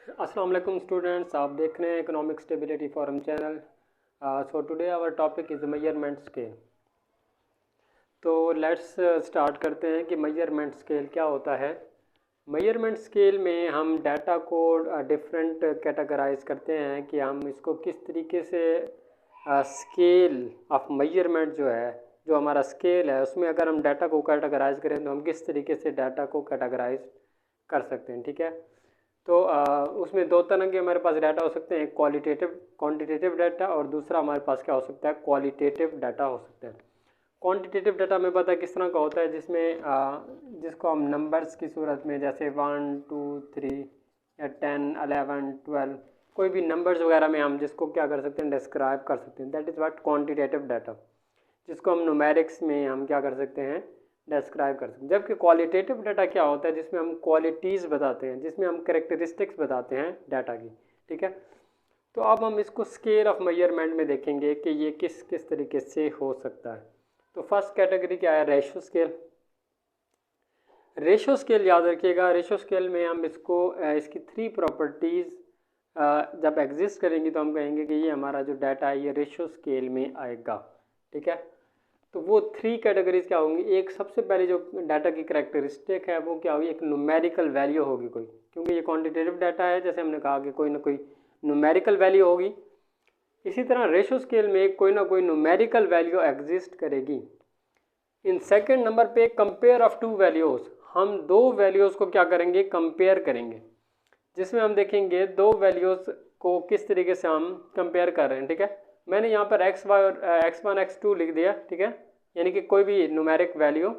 अस्सलाम वालेकुम स्टूडेंट्स, आप देख रहे हैं economic stability forum channel. So today our topic is measurement scale. तो लेट्स स्टार्ट करते हैं कि मेजरमेंट स्केल क्या होता है। मेजरमेंट स्केल में हम डाटा को डिफरेंट कैटेगराइज करते हैं कि हम इसको किस तरीके से स्केल ऑफ मेजरमेंट जो है, जो हमारा स्केल है उसमें अगर हम डाटा को कैटेगराइज करें तो हम किस तरीके से डाटा को कैटेगराइज कर सकते हैं। ठीक है, तो उसमें दो तरह के हमारे पास डाटा हो सकते हैं, क्वालिटेटिव क्वांटिटेटिव डाटा, और दूसरा हमारे पास क्या हो सकता है, क्वालिटेटिव डाटा हो सकता है। क्वांटिटेटिव डाटा हमें पता है किस तरह का होता है, जिसको हम नंबर्स की सूरत में, जैसे 1 2 3 या 10 11 12, कोई भी नंबर्स वगैरह में हम जिसको क्या कर सकते हैं, डिस्क्राइब कर सकते हैं। That is what quantitative data, जिसको हम न्यूमेरिक्स में हम क्या कर सकते हैं, डिस्क्राइब कर सकते हैं। जबकि क्वालिटेटिव डाटा क्या होता है, जिसमें हम क्वालिटीज़ बताते हैं, जिसमें हम करेक्टरिस्टिक्स बताते हैं डाटा की। ठीक है, तो अब हम इसको स्केल ऑफ मेजरमेंट में देखेंगे कि ये किस किस तरीके से हो सकता है। तो फर्स्ट कैटेगरी क्या है, रेशो स्केल। रेशो स्केल याद रखिएगा, रेशो स्केल में हम इसकी 3 प्रॉपर्टीज़ जब एग्जिस्ट करेंगी तो हम कहेंगे कि ये हमारा जो डाटा है ये रेशो स्केल में आएगा। ठीक है, तो वो 3 कैटेगरीज क्या होंगी। एक, सबसे पहले जो डाटा की करेक्टरिस्टिक है वो क्या होगी, एक न्यूमेरिकल वैल्यू होगी कोई, क्योंकि ये क्वांटिटेटिव डाटा है, जैसे हमने कहा कि कोई ना कोई न्यूमेरिकल वैल्यू होगी। इसी तरह रेशो स्केल में कोई ना कोई न्यूमेरिकल वैल्यू एग्जिस्ट करेगी। इन सेकंड नंबर पे कंपेयर ऑफ 2 वैल्यूज़, हम 2 वैल्यूज़ को क्या करेंगे, कंपेयर करेंगे, जिसमें हम देखेंगे 2 वैल्यूज़ को किस तरीके से हम कंपेयर कर रहे हैं। ठीक है, मैंने यहाँ पर एक्स वाई और x1 x2 लिख दिया। ठीक है, यानी कि कोई भी न्यूमेरिक वैल्यू,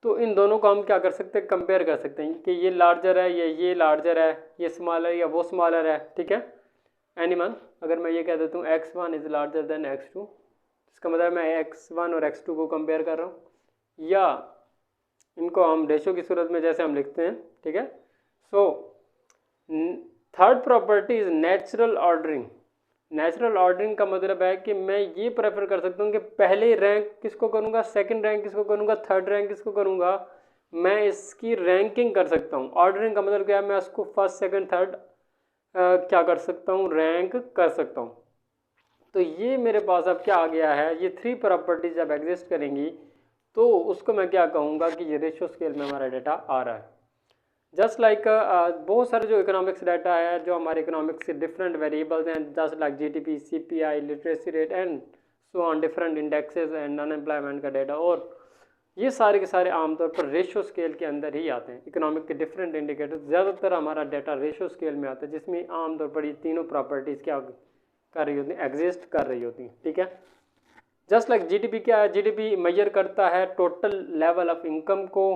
तो इन दोनों को हम क्या कर सकते हैं, कंपेयर कर सकते हैं कि ये लार्जर है या ये लार्जर है, ये स्मॉलर या वो स्मॉलर है। ठीक है, एनीवन, अगर मैं ये कह देता हूँ x1 is larger than x2, इसका मतलब मैं x1 और x2 को कंपेयर कर रहा हूँ, या इनको हम रेशो की सूरत में जैसे हम लिखते हैं। ठीक है, so third property is natural ordering. Natural ordering का मतलब है कि मैं ये प्रेफर कर सकता हूँ कि पहले रैंक किसको करूँगा, सेकंड रैंक किसको करूँगा, थर्ड रैंक किसको करूँगा, मैं इसकी रैंकिंग कर सकता हूँ। ऑर्डरिंग का मतलब क्या है, मैं उसको फर्स्ट सेकंड थर्ड क्या कर सकता हूँ, रैंक कर सकता हूँ। तो ये मेरे पास अब क्या आ गया है, ये 3 प्रॉपर्टीज जब एग्जिस्ट करेंगी तो उसको मैं क्या कहूँगा कि ये रेशो स्केल में हमारा डाटा आ रहा है। जस्ट लाइक बहुत सारे जो इकोनॉमिक्स डाटा है, जो हमारे इकोनॉमिक्स के डिफरेंट वेरिएबल्स हैं, just like GDP, CPI, literacy rate and so on, different indexes and unemployment का डाटा, और ये सारे के सारे आमतौर पर रेशो स्केल के अंदर ही आते हैं। इकोनॉमिक के डिफरेंट इंडिकेटर्स ज़्यादातर हमारा डाटा रेशो स्केल में आता है, जिसमें आमतौर पर ये तीनों प्रॉपर्टीज़ क्या कर रही होती हैं, एग्जिस्ट कर रही होती हैं। ठीक है, जस्ट लाइक जीडीपी क्या है, जीडीपी मेजर करता है टोटल लेवल ऑफ इनकम को।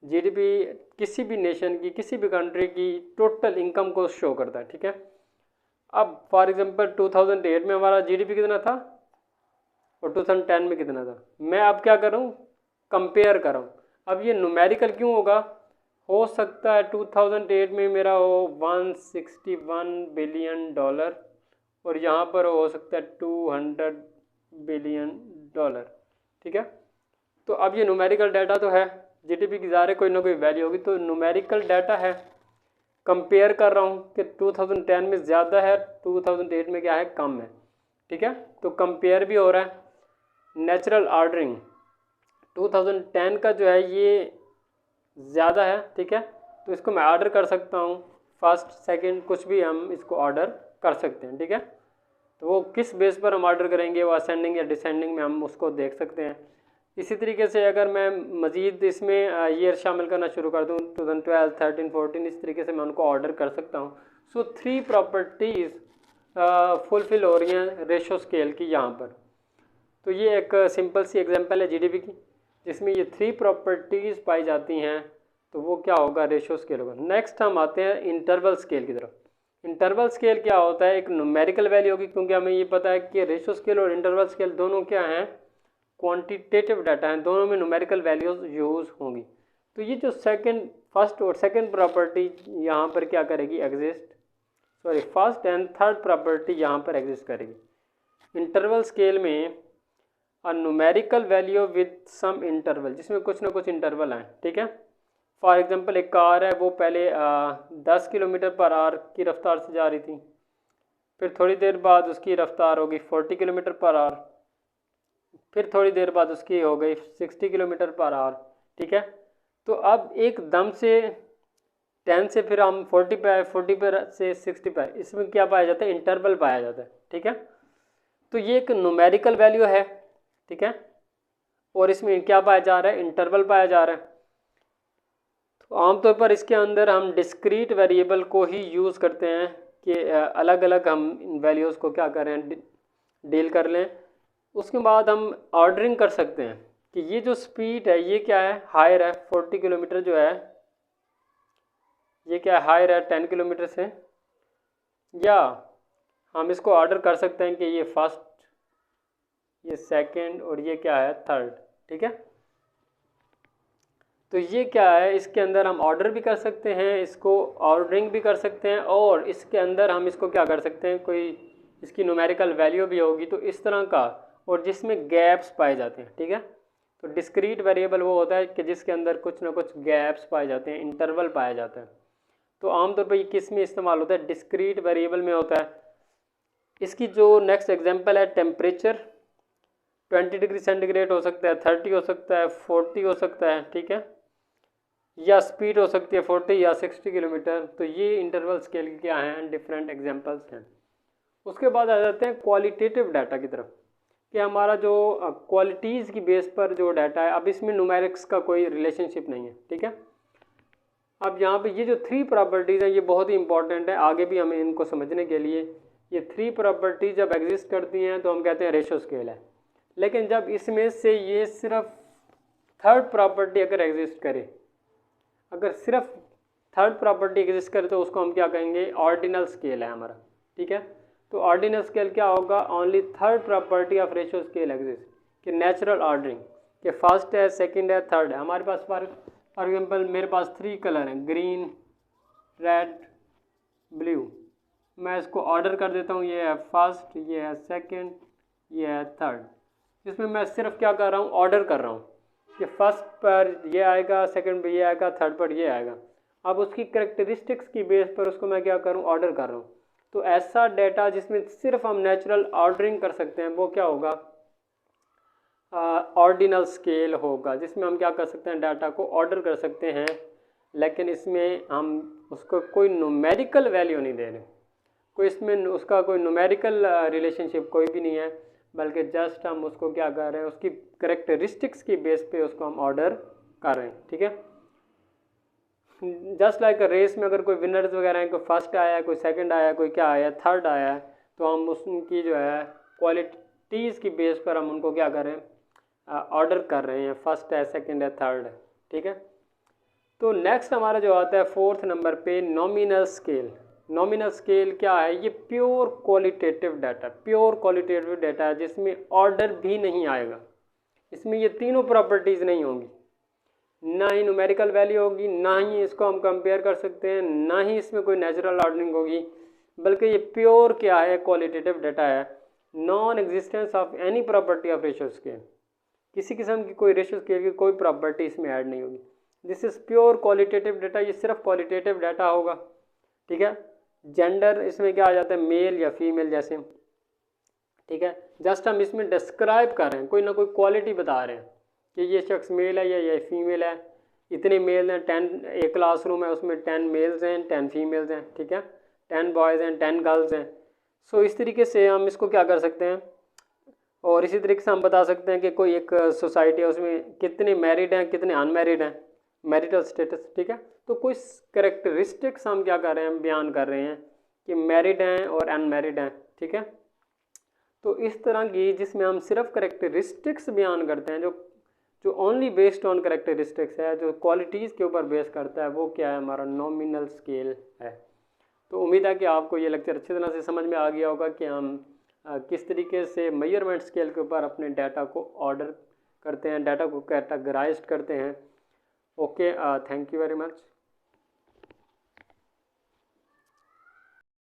जीडीपी किसी भी नेशन की, किसी भी कंट्री की टोटल इनकम को शो करता है। ठीक है, अब फॉर एग्जांपल 2008 में हमारा जीडीपी कितना था और 2010 में कितना था, मैं अब क्या कर रहा हूँ, कंपेयर कर रहा हूँ। अब ये न्यूमेरिकल क्यों होगा, हो सकता है 2008 में मेरा हो 161 बिलियन डॉलर और यहाँ पर हो सकता है 200 बिलियन डॉलर। ठीक है, तो अब ये न्यूमेरिकल डाटा तो है, जीडीपी की ज़ाहिर कोई ना कोई वैल्यू होगी, तो न्यूमेरिकल डाटा है, कंपेयर कर रहा हूँ कि 2010 में ज़्यादा है, 2008 में क्या है, कम है। ठीक है, तो कंपेयर भी हो रहा है। नेचुरल ऑर्डरिंग, 2010 का जो है ये ज़्यादा है। ठीक है, तो इसको मैं ऑर्डर कर सकता हूँ, फर्स्ट सेकंड कुछ भी हम इसको ऑर्डर कर सकते हैं। ठीक है, तो वो किस बेस पर हम ऑर्डर करेंगे, वो असेंडिंग या डिसेंडिंग में हम उसको देख सकते हैं। इसी तरीके से अगर मैं मज़ीद इसमें ईयर शामिल करना शुरू कर दूँ, 2012, 13, 14, इस तरीके से मैं उनको ऑर्डर कर सकता हूँ। सो 3 प्रॉपर्टीज़ फुलफिल हो रही हैं रेशो स्केल की यहाँ पर। तो ये एक सिंपल सी एग्जांपल है जीडीपी की, जिसमें ये 3 प्रॉपर्टीज़ पाई जाती हैं, तो वो क्या होगा, रेशो स्केल होगा। नेक्स्ट हम आते हैं इंटरवल स्केल की तरफ। इंटरवल स्केल क्या होता है, एक न्यूमेरिकल वैल्यू होगी, क्योंकि हमें ये पता है कि रेशो स्केल और इंटरवल स्केल दोनों क्या हैं, क्वांटिटेटिव डाटा हैं, दोनों में न्यूमेरिकल वैल्यूज यूज़ होंगी। तो ये जो फर्स्ट और सेकंड प्रॉपर्टी यहाँ पर क्या करेगी, exist, sorry first and third property यहाँ पर एग्जिस्ट करेगी। इंटरवल स्केल में a numerical value with some interval, जिसमें कुछ ना कुछ इंटरवल आए। ठीक है, फॉर एग्जांपल एक कार है, वो पहले 10 किलोमीटर पर आवर की रफ्तार से जा रही थी, फिर थोड़ी देर बाद उसकी रफ्तार होगी 40 किलोमीटर पर आवर, फिर थोड़ी देर बाद उसकी हो गई 60 किलोमीटर पर आवर। ठीक है, तो अब एक दम से 10 से फिर हम 40 पे आए, 40 पे से 60 पे आए, इसमें क्या पाया जाता है, इंटरवल पाया जाता है। ठीक है, तो ये एक न्यूमेरिकल वैल्यू है। ठीक है, और इसमें क्या पाया जा रहा है, इंटरवल पाया जा रहा है। तो आमतौर पर इसके अंदर हम डिस्क्रीट वेरिएबल को ही यूज़ करते हैं कि अलग अलग हम इन वैल्यूज़ को क्या करें, डील कर लें। उसके बाद हम ऑर्डरिंग कर सकते हैं कि ये जो स्पीड है ये क्या है, हायर है, 40 किलोमीटर जो है ये क्या है, हायर है 10 किलोमीटर से, या हम इसको ऑर्डर कर सकते हैं कि ये फर्स्ट, ये सेकंड और ये क्या है, थर्ड। ठीक है, तो ये क्या है, इसके अंदर हम ऑर्डर भी कर सकते हैं, इसको ऑर्डरिंग भी कर सकते हैं, और इसके अंदर हम इसको क्या कर सकते हैं, कोई इसकी न्यूमेरिकल वैल्यू भी होगी, तो इस तरह का, और जिसमें गैप्स पाए जाते हैं। ठीक है, तो डिस्क्रीट वेरिएबल वो होता है कि जिसके अंदर कुछ ना कुछ गैप्स पाए जाते हैं, इंटरवल पाया जाता है। तो आमतौर पर ये किस में इस्तेमाल होता है, डिस्क्रीट वेरिएबल में होता है। इसकी जो नेक्स्ट एग्जांपल है, टेम्परेचर 20 डिग्री सेंटीग्रेड हो सकता है, 30 हो सकता है, 40 हो सकता है। ठीक है, या स्पीड हो सकती है 40 या 60 किलोमीटर। तो ये इंटरवल स्केल क्या हैं, डिफरेंट एग्जांपल्स हैं। उसके बाद आ जाते हैं क्वालिटेटिव डाटा की तरफ, कि हमारा जो क्वालिटीज़ की बेस पर जो डाटा है, अब इसमें न्यूमेरिक्स का कोई रिलेशनशिप नहीं है। ठीक है, अब यहाँ पे ये जो 3 प्रॉपर्टीज़ हैं ये बहुत ही इंपॉर्टेंट है, आगे भी हमें इनको समझने के लिए। ये 3 प्रॉपर्टीज जब एग्जिस्ट करती हैं तो हम कहते हैं रेशो स्केल है। लेकिन जब इसमें से ये सिर्फ थर्ड प्रॉपर्टी अगर एग्जिस्ट करे, अगर सिर्फ थर्ड प्रॉपर्टी एग्जिस्ट करे तो उसको हम क्या कहेंगे, ऑर्डिनल स्केल है हमारा। ठीक है, तो ऑर्डिनल स्केल क्या होगा, only third property of ratio scale exist, कि नेचुरल ऑर्डरिंग, कि फर्स्ट है, सेकंड है, थर्ड है। हमारे पास फॉर एग्जांपल मेरे पास 3 कलर हैं, ग्रीन, रेड, ब्लू। मैं इसको ऑर्डर कर देता हूँ, ये है फर्स्ट, ये है सेकंड, ये है थर्ड। इसमें मैं सिर्फ क्या कर रहा हूँ, ऑर्डर कर रहा हूँ कि फर्स्ट पर ये आएगा, सेकंड पर ये आएगा, थर्ड पर ये आएगा। अब उसकी करेक्टरिस्टिक्स की बेस पर उसको मैं क्या करूँ, ऑर्डर कर रहा हूँ। तो ऐसा डाटा जिसमें सिर्फ हम नेचुरल ऑर्डरिंग कर सकते हैं वो क्या होगा, ऑर्डिनल स्केल होगा, जिसमें हम क्या कर सकते हैं, डाटा को ऑर्डर कर सकते हैं, लेकिन इसमें हम उसको कोई न्यूमेरिकल वैल्यू नहीं दे रहे, कोई इसमें उसका कोई न्यूमेरिकल रिलेशनशिप कोई भी नहीं है, बल्कि जस्ट हम उसको क्या कर रहे हैं, उसकी करेक्टरिस्टिक्स की बेस पे उसको हम ऑर्डर कर रहे हैं। ठीक है, जस्ट लाइक रेस में अगर कोई विनर्स वगैरह हैं, कोई फर्स्ट आया है, कोई सेकंड आया है, कोई क्या आया है, थर्ड आया है, तो हम उनकी जो है क्वालिटीज़ की बेस पर हम उनको क्या कर रहे हैं, ऑर्डर कर रहे हैं, फर्स्ट है, सेकंड है, थर्ड है। ठीक है, तो नेक्स्ट हमारा जो आता है 4th नंबर पे, नॉमिनल स्केल। नॉमिनल स्केल क्या है, ये pure qualitative data, pure qualitative data है जिसमें ऑर्डर भी नहीं आएगा, इसमें ये तीनों प्रॉपर्टीज़ नहीं होंगी, ना ही न्यूमेरिकल वैल्यू होगी, ना ही इसको हम कंपेयर कर सकते हैं, ना ही इसमें कोई नेचुरल ऑर्डरिंग होगी, बल्कि ये प्योर क्या है, क्वालिटेटिव डाटा है। Non existence of any property of ratio scale, किसी किस्म की कोई रेशो स्केल की कोई प्रॉपर्टी इसमें ऐड नहीं होगी। This is pure qualitative data, ये सिर्फ क्वालिटेटिव डाटा होगा। ठीक है, जेंडर इसमें क्या आ जाता है, मेल या फीमेल जैसे। ठीक है, जस्ट हम इसमें डिस्क्राइब कर रहे हैं, कोई ना कोई क्वालिटी बता रहे हैं कि ये शख्स मेल है या ये फीमेल है, इतने मेल हैं, 10, एक क्लासरूम है उसमें 10 मेल्स हैं, 10 फीमेल्स हैं। ठीक है, 10 बॉयज़ हैं, 10 गर्ल्स हैं। सो इस तरीके से हम इसको क्या कर सकते हैं, और इसी तरीके से हम बता सकते हैं कि कोई एक सोसाइटी है उसमें कितने मैरिड हैं, कितने अनमैरिड हैं, मैरिटल स्टेटस। ठीक है, तो कुछ करेक्टरिस्टिक्स हम क्या कर रहे हैं, बयान कर रहे हैं कि मैरिड हैं और अनमैरिड हैं। ठीक है, तो इस तरह की जिसमें हम सिर्फ करेक्टरिस्टिक्स बयान करते हैं, जो ओनली बेस्ड ऑन करेक्टरिस्टिक्स है, जो क्वालिटीज़ के ऊपर बेस करता है, वो क्या है, हमारा नॉमिनल स्केल है। तो उम्मीद है कि आपको ये लेक्चर अच्छी तरह से समझ में आ गया होगा कि हम किस तरीके से मेजरमेंट स्केल के ऊपर अपने डाटा को ऑर्डर करते हैं, डाटा को कैटेगराइज्ड करते हैं। Okay, thank you very much.